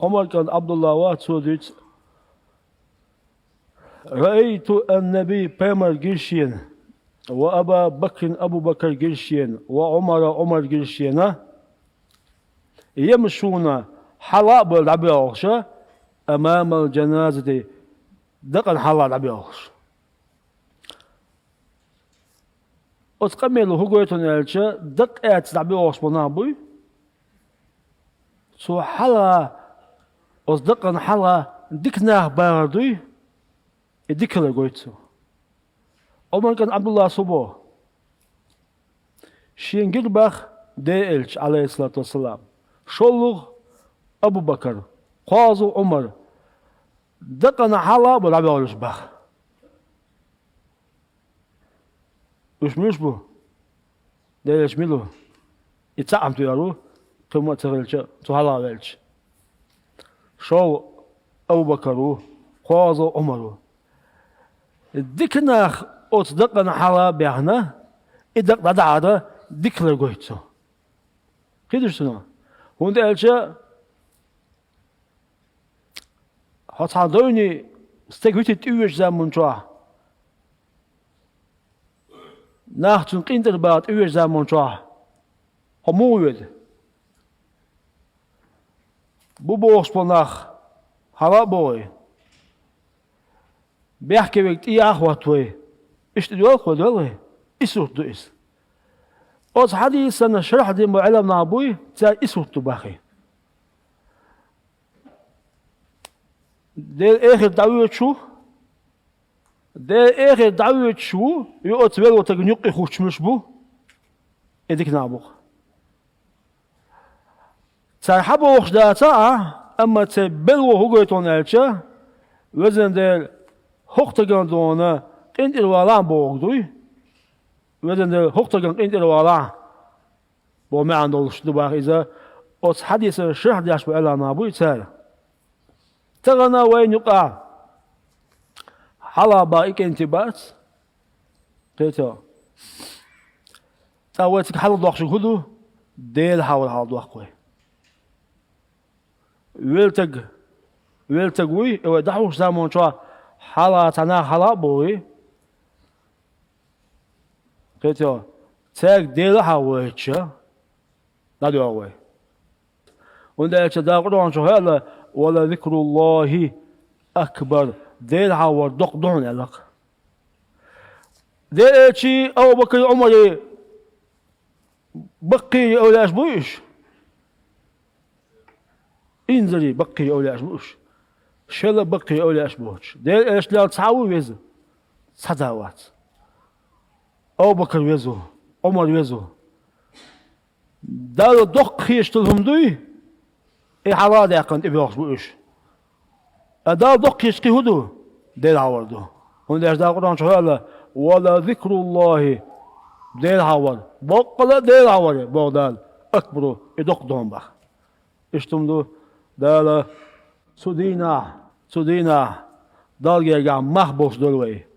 عمر كان عبد الله واتسوديت رأيت النبي بيمر جيشين وأبا بكر أبو بكر جيشين وعمر عمر جيشين يمشون حلاب العبيوش أمام الجنازة دقن حلاب العبيوش أتقملوا هجويتون الشا دقات العبيوش منابوي سو حلا أصدقن حلا ديكناه باردوي ديكلا قويتو عمر كان عبد الله صبو شين جلبخ ديلش عليه الصلاة والسلام شولوغ أبو بكر قازو عمر دقن حلا بالعبيوش بخ وش مشبو ديلش ميلو يتعم تيارو ثم تغلش تهلا غلش شو أبو بكر قازو عمر ديكناخ أصدقنا حلا بيهنا إدق دعادة ديكلا قويتو كده شنو هون دالشا هتعدوني استقويت تيوش زمن شوا ناختن قيندر بعد تيوش زمن شوا همويد بوبوس بناخ حلا بوي بيحكي بيك إيه أخواتوي إيش تدول خدوله إسوت دويس أوز حديث أنا شرح دي معلم نابوي تا إسوت باخي دير آخر دعوة شو دير آخر دعوة شو يقعد ويلو تجنيق يخوش مش بو إديك نابوخ تا حبو وخش داتا أما تبلو هجويتون ألشا وزن دير hoogtegang doen in de walaan boog doe. We zijn de hoogtegang in de walaan. Waar mij aan de stoel is als hadis شرح داش بألا نابوي تال. تغنى وين يقع حلا بايك انتبات. كيتو. تاوتك حلا ضخ شو كله ديل حاول حال ضخ قوي. ويلتق وي ودحوش زمان شو حلا تنا حلا بوي كيتو تاك ديل حاويتشا نادي اوي وندا تدا قدون شو هلا ولا ذكر الله اكبر ديل حاور دق دون علاق ديل شي او بكر عمر بقي اولاش بوش انزلي بقي اولاش بوش شلا بقي أولي أشبوش دير إيش لا تعاوي ويزو صداوات أو بكر ويزو عمر ويزو دارو دق خيشتلهم دوي إيه حرادة يقن إبراخ بوش دار دق يشكي هدو دير عوردو هون إيش دار قرآن شهالة ولا ذكر الله دير عور بقلا دير عور بغدال أكبرو إدق دون بخ إشتمدو دار سودينا دالگه مح boş dolvayı.